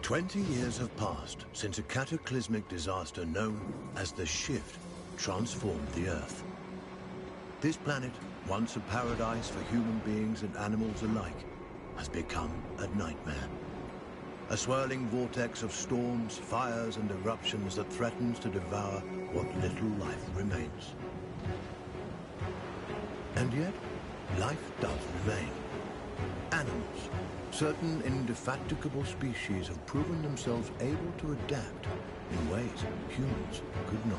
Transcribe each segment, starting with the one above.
20 years have passed since a cataclysmic disaster known as the Shift transformed the Earth. This planet, once a paradise for human beings and animals alike, has become a nightmare. A swirling vortex of storms, fires, and eruptions that threatens to devour what little life remains. And yet, life does remain. Animals, certain indefatigable species have proven themselves able to adapt in ways humans could not.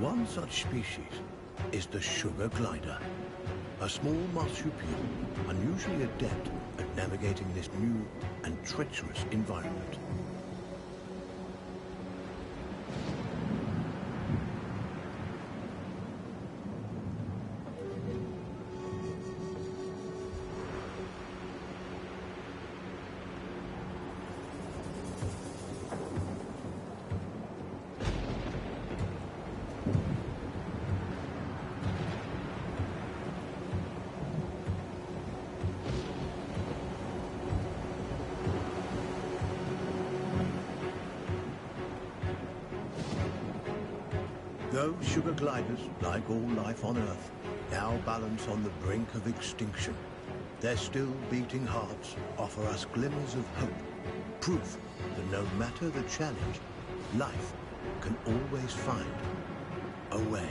One such species is the sugar glider, a small marsupial unusually adept at navigating this new and treacherous environment. Those sugar gliders, like all life on Earth, now balance on the brink of extinction. Their still beating hearts offer us glimmers of hope, proof that no matter the challenge, life can always find a way.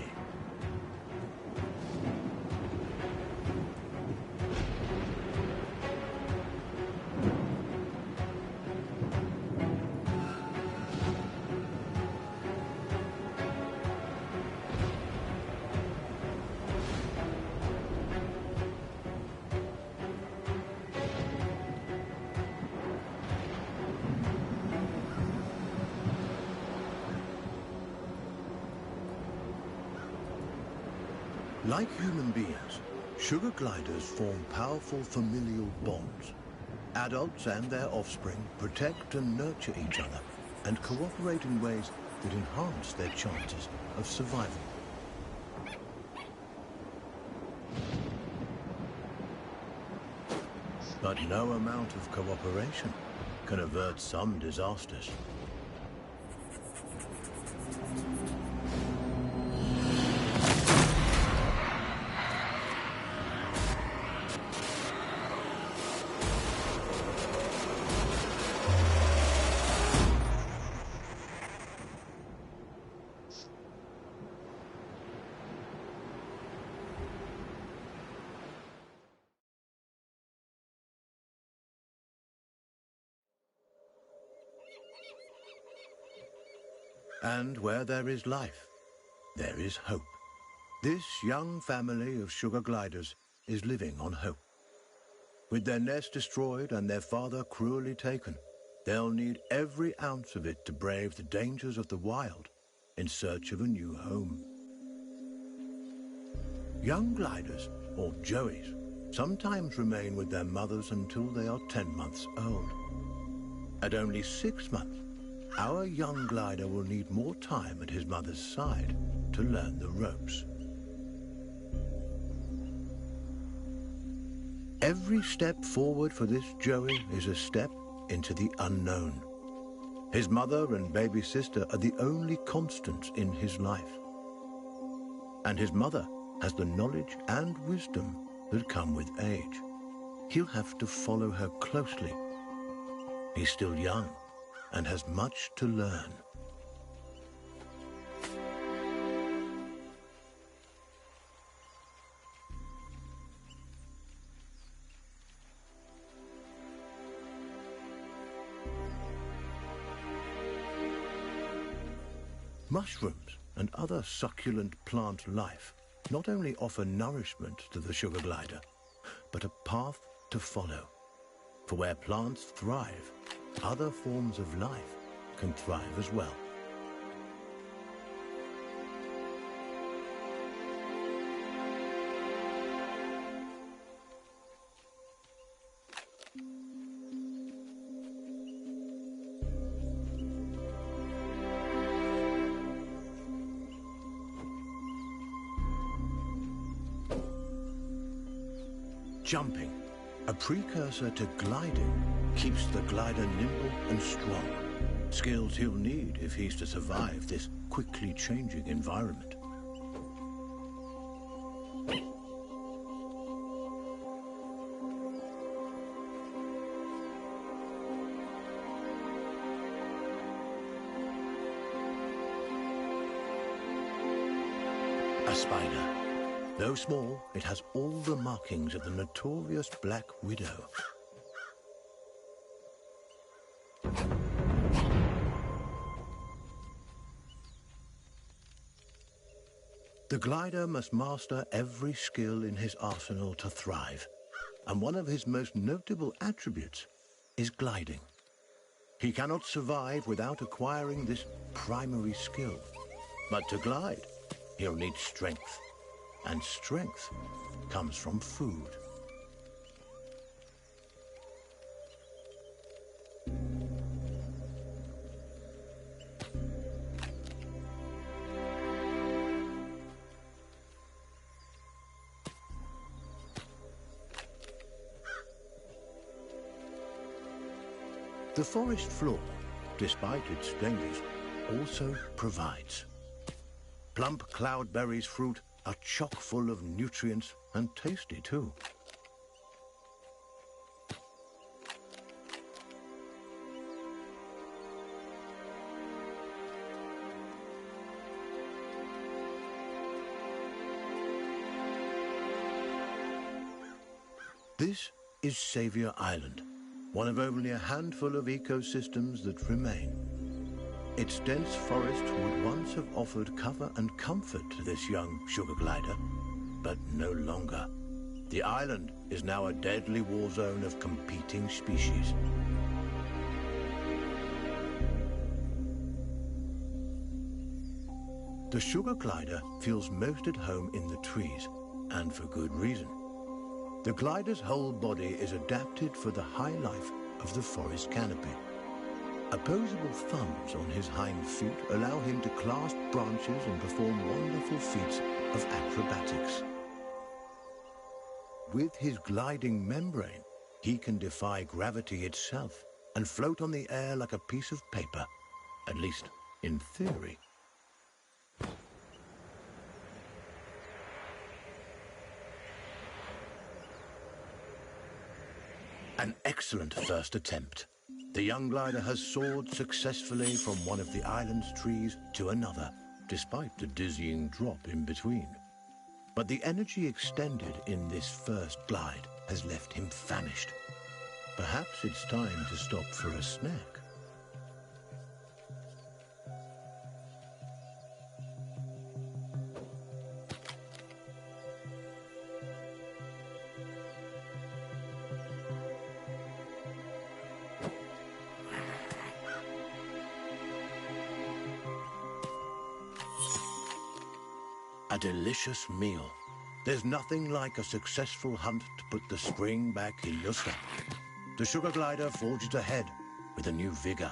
Like human beings, sugar gliders form powerful familial bonds. Adults and their offspring protect and nurture each other and cooperate in ways that enhance their chances of survival. But no amount of cooperation can avert some disasters. And where there is life, there is hope. This young family of sugar gliders is living on hope. With their nest destroyed and their father cruelly taken, they'll need every ounce of it to brave the dangers of the wild in search of a new home. Young gliders, or joeys, sometimes remain with their mothers until they are 10 months old. At only 6 months, our young glider will need more time at his mother's side to learn the ropes. Every step forward for this joey is a step into the unknown. His mother and baby sister are the only constants in his life. And his mother has the knowledge and wisdom that come with age. He'll have to follow her closely. He's still young and has much to learn. Mushrooms and other succulent plant life not only offer nourishment to the sugar glider, but a path to follow. For where plants thrive, other forms of life can thrive as well. Jumping, a precursor to gliding, keeps the glider nimble and strong. Skills he'll need if he's to survive this quickly changing environment. A spider. Though small, it has all the markings of the notorious Black Widow. The glider must master every skill in his arsenal to thrive, and one of his most notable attributes is gliding. He cannot survive without acquiring this primary skill. But to glide, he'll need strength. And strength comes from food. The forest floor, despite its dangers, also provides. Plump cloudberries fruit are chock full of nutrients and tasty too. This is Savior Island, one of only a handful of ecosystems that remain. Its dense forest would once have offered cover and comfort to this young sugar glider, but no longer. The island is now a deadly war zone of competing species. The sugar glider feels most at home in the trees, and for good reason. The glider's whole body is adapted for the high life of the forest canopy. Opposable thumbs on his hind feet allow him to clasp branches and perform wonderful feats of acrobatics. With his gliding membrane, he can defy gravity itself and float on the air like a piece of paper, at least in theory. An excellent first attempt. The young glider has soared successfully from one of the island's trees to another, despite the dizzying drop in between. But the energy extended in this first glide has left him famished. Perhaps it's time to stop for a snack. A delicious meal. There's nothing like a successful hunt to put the spring back in your step. The sugar glider forges ahead with a new vigor.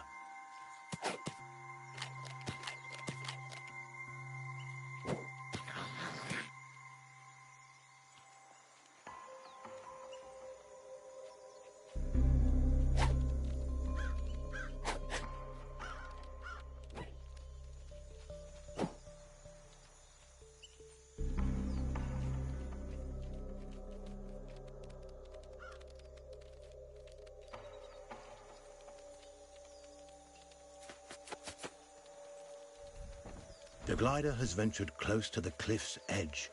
The glider has ventured close to the cliff's edge.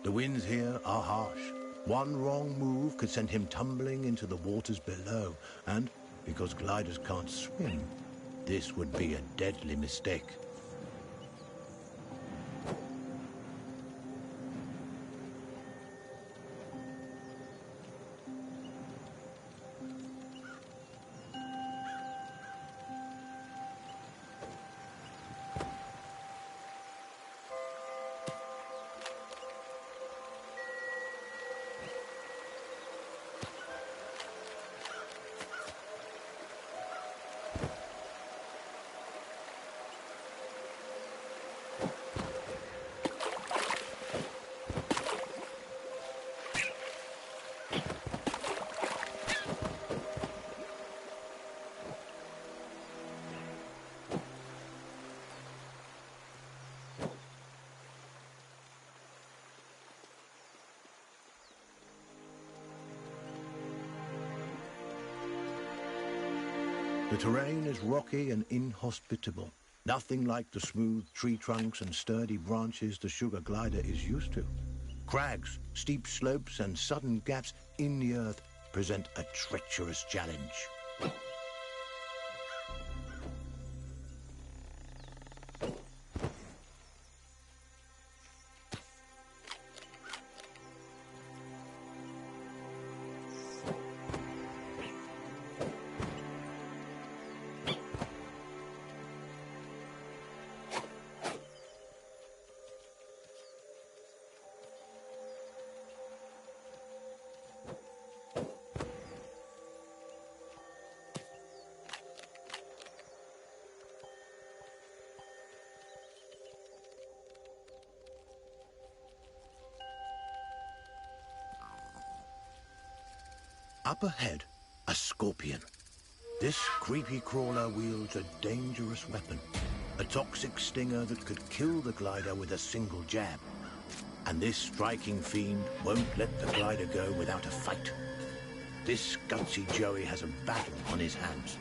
The winds here are harsh. One wrong move could send him tumbling into the waters below, and because gliders can't swim, this would be a deadly mistake. The terrain is rocky and inhospitable. Nothing like the smooth tree trunks and sturdy branches the sugar glider is used to. Crags, steep slopes, and sudden gaps in the earth present a treacherous challenge. Up ahead, a scorpion. This creepy crawler wields a dangerous weapon, a toxic stinger that could kill the glider with a single jab. And this striking fiend won't let the glider go without a fight. This gutsy Joey has a battle on his hands.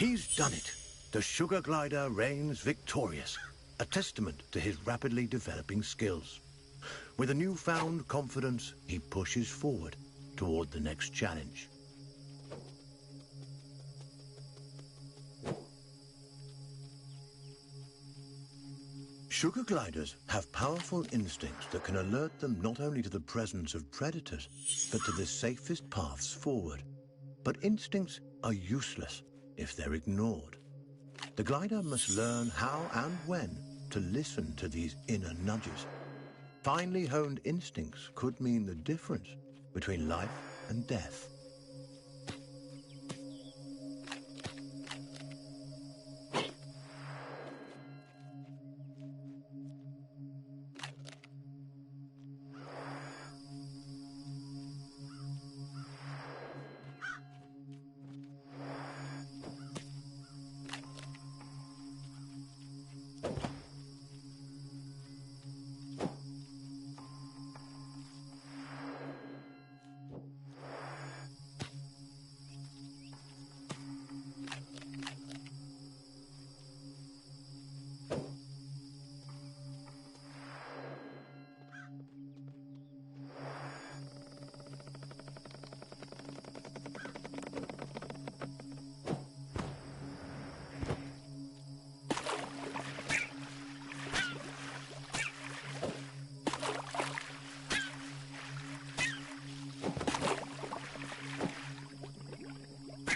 He's done it. The sugar glider reigns victorious, a testament to his rapidly developing skills. With a newfound confidence, he pushes forward toward the next challenge. Sugar gliders have powerful instincts that can alert them not only to the presence of predators, but to the safest paths forward. But instincts are useless if they're ignored. The glider must learn how and when to listen to these inner nudges. Finely honed instincts could mean the difference between life and death.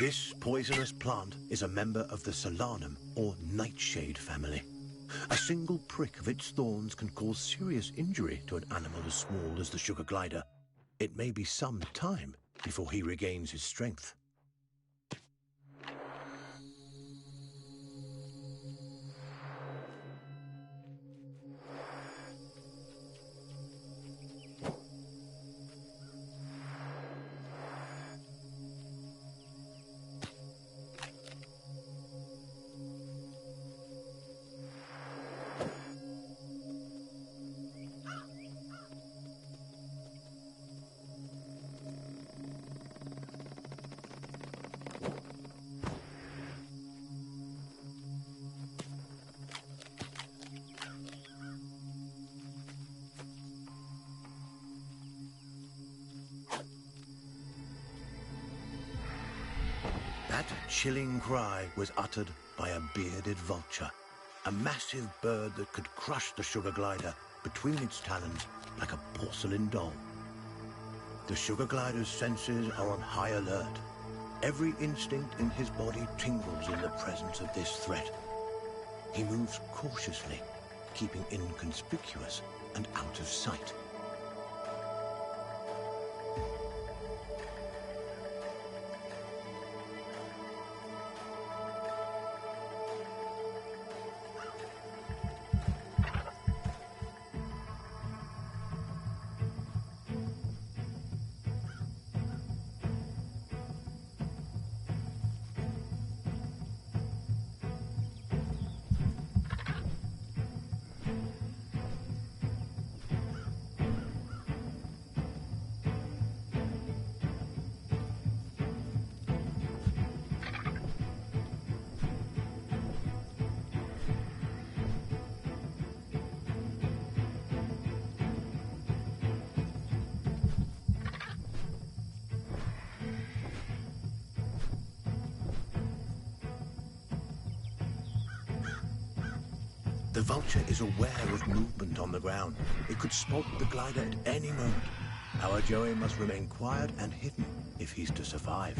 This poisonous plant is a member of the Solanum, or nightshade family. A single prick of its thorns can cause serious injury to an animal as small as the sugar glider. It may be some time before he regains his strength. That chilling cry was uttered by a bearded vulture, a massive bird that could crush the sugar glider between its talons like a porcelain doll. The sugar glider's senses are on high alert. Every instinct in his body tingles in the presence of this threat. He moves cautiously, keeping inconspicuous and out of sight. The Vulture is aware of movement on the ground. It could spot the glider at any moment. Our Joey must remain quiet and hidden if he's to survive.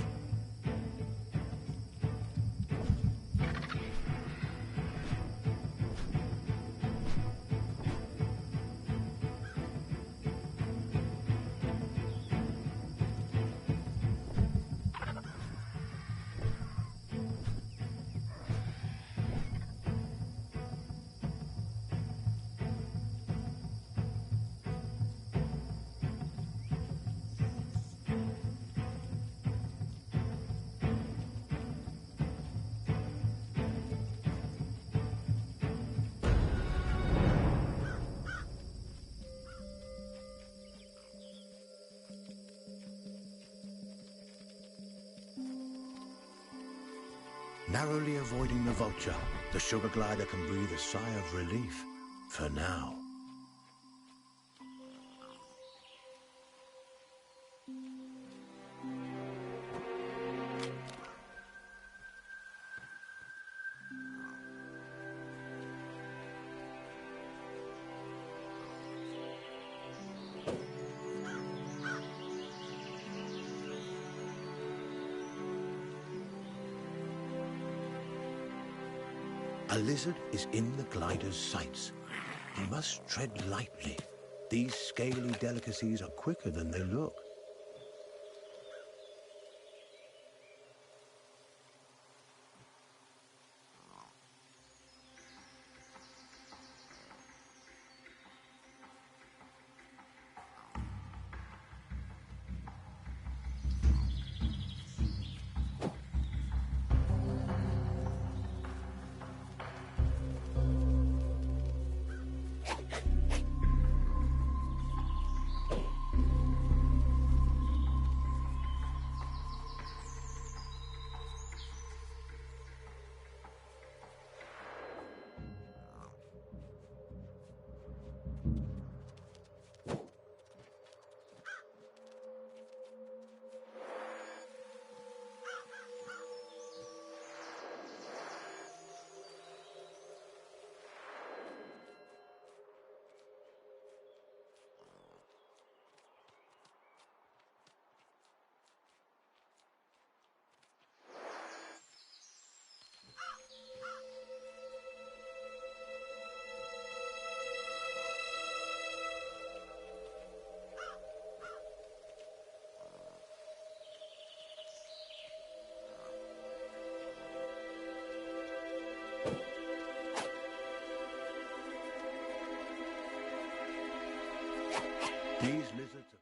Narrowly avoiding the Vulture, the sugar glider can breathe a sigh of relief, for now. A lizard is in the glider's sights. He must tread lightly. These scaly delicacies are quicker than they look. These lizards are...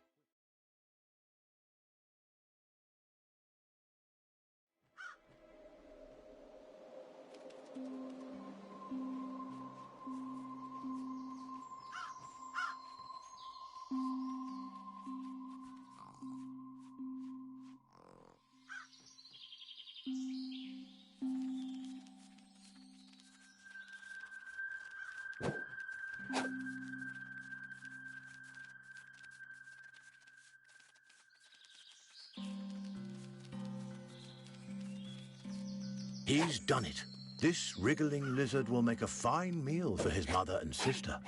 He's done it. This wriggling lizard will make a fine meal for his mother and sister.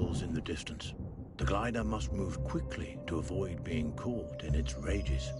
rumbles in the distance. The glider must move quickly to avoid being caught in its rages.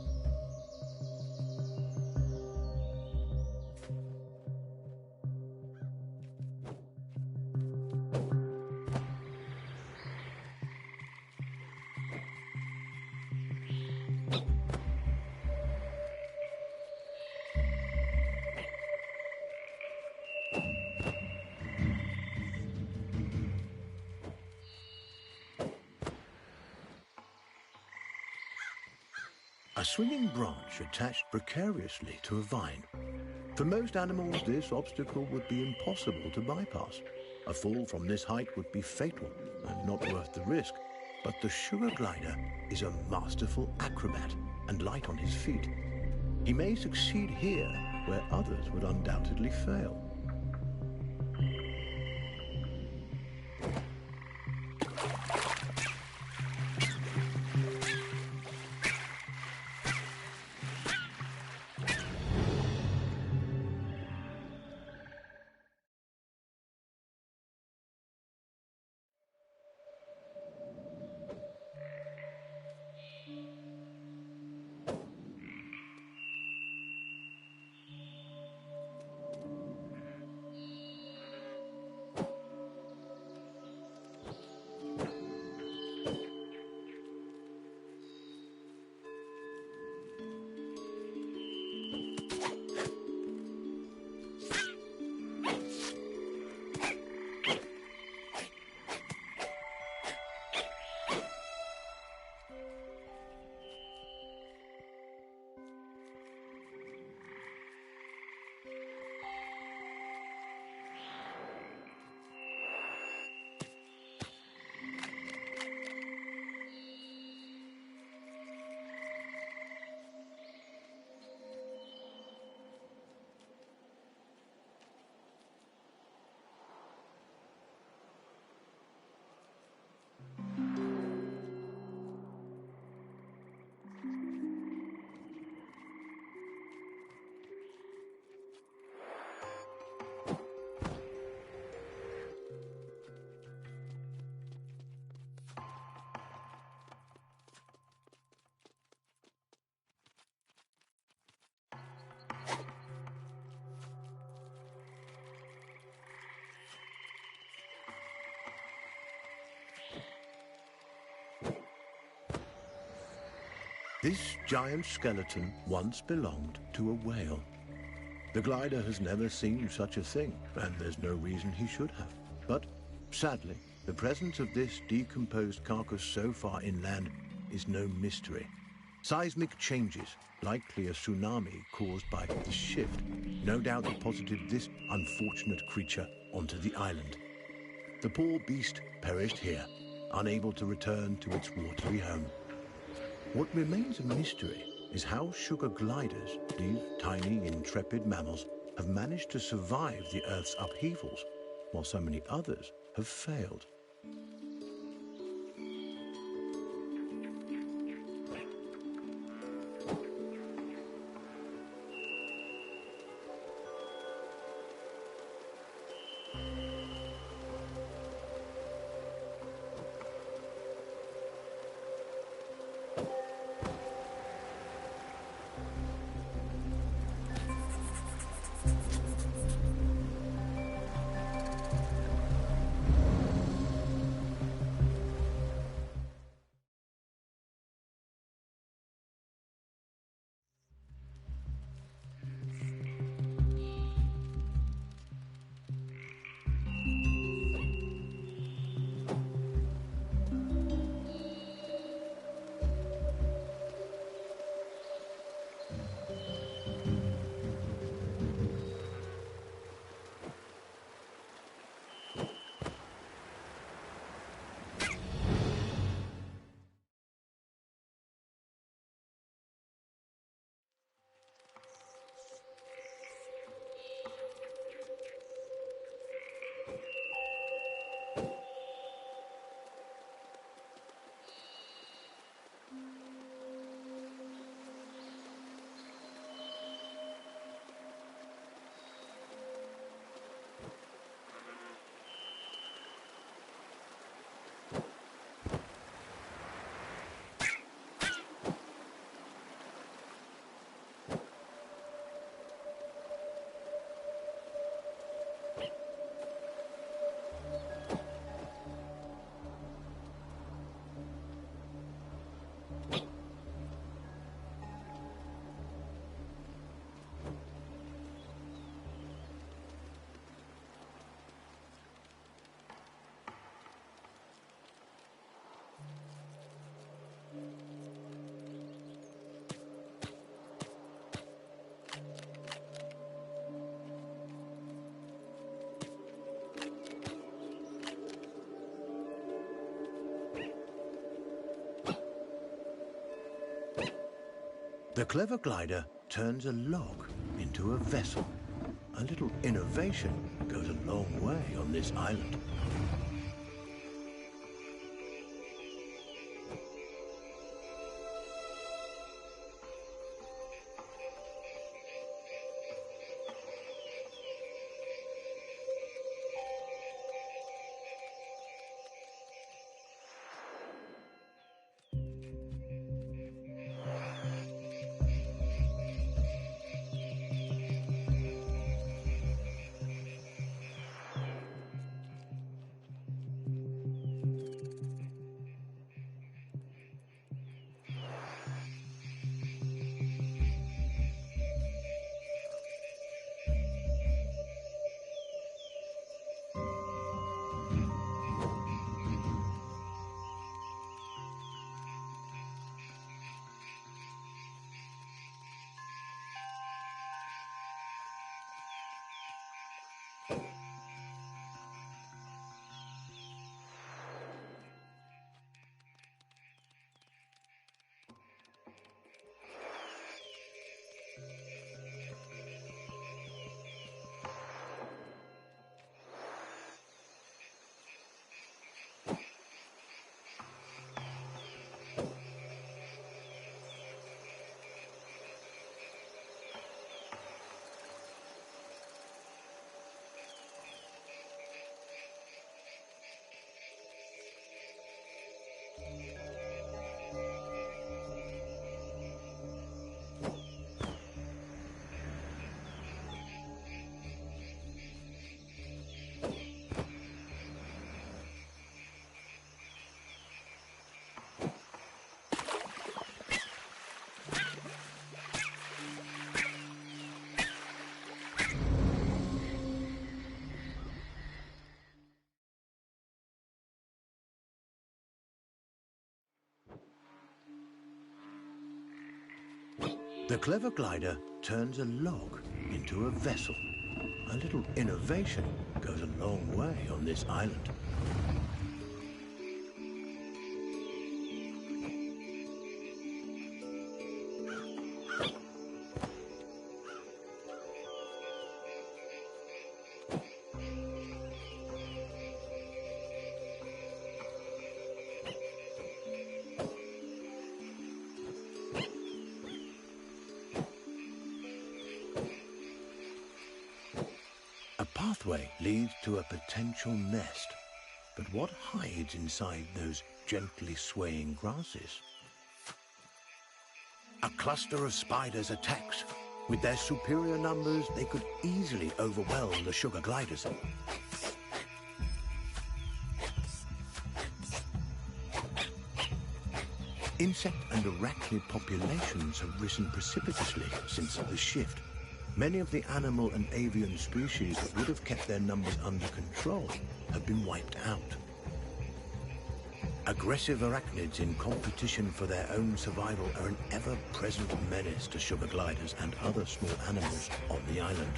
A swinging branch attached precariously to a vine. For most animals, this obstacle would be impossible to bypass. A fall from this height would be fatal and not worth the risk. But the sugar glider is a masterful acrobat and light on his feet. He may succeed here where others would undoubtedly fail. This giant skeleton once belonged to a whale. The glider has never seen such a thing, and there's no reason he should have. But, sadly, the presence of this decomposed carcass so far inland is no mystery. Seismic changes, likely a tsunami caused by the shift, no doubt deposited this unfortunate creature onto the island. The poor beast perished here, unable to return to its watery home. What remains a mystery is how sugar gliders, these tiny, intrepid mammals, have managed to survive the Earth's upheavals, while so many others have failed. The clever glider turns a log into a vessel. A little innovation goes a long way on this island. The clever glider turns a log into a vessel. A little innovation goes a long way on this island. A pathway leads to a potential nest, but what hides inside those gently swaying grasses? A cluster of spiders attacks. With their superior numbers, they could easily overwhelm the sugar gliders. Insect and arachnid populations have risen precipitously since the shift. Many of the animal and avian species that would have kept their numbers under control have been wiped out. Aggressive arachnids in competition for their own survival are an ever-present menace to sugar gliders and other small animals on the island.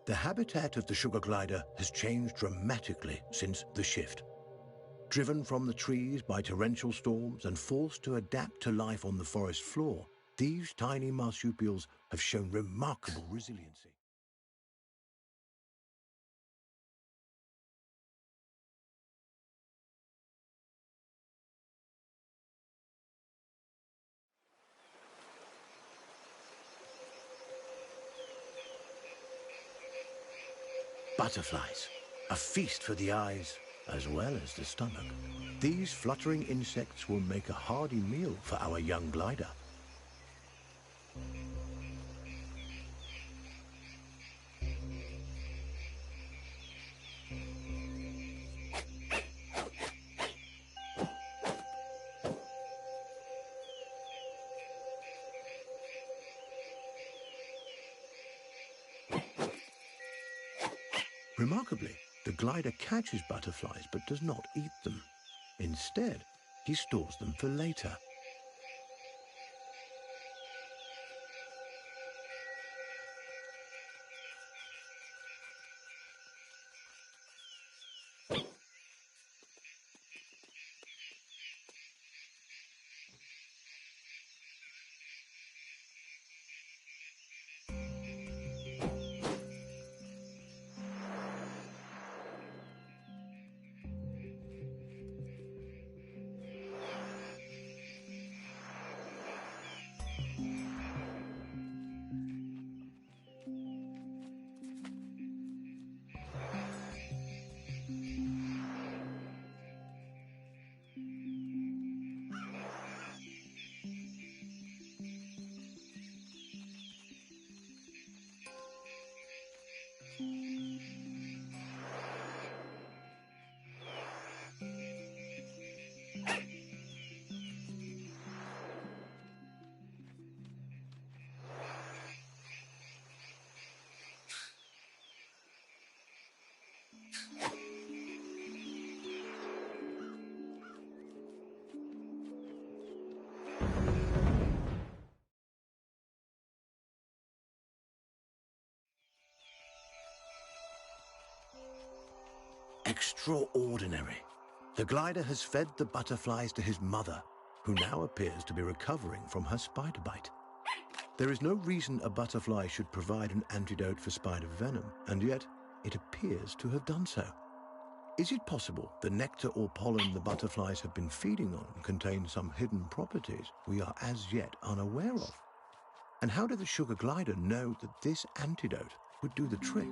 The habitat of the sugar glider has changed dramatically since the shift. Driven from the trees by torrential storms and forced to adapt to life on the forest floor, these tiny marsupials have shown remarkable resiliency. Butterflies, a feast for the eyes as well as the stomach. These fluttering insects will make a hearty meal for our young glider. Remarkably, the glider catches butterflies but does not eat them. Instead, he stores them for later. Extraordinary. The glider has fed the butterflies to his mother, who now appears to be recovering from her spider bite. There is no reason a butterfly should provide an antidote for spider venom, and yet it appears to have done so. Is it possible the nectar or pollen the butterflies have been feeding on contains some hidden properties we are as yet unaware of? And how did the sugar glider know that this antidote would do the trick?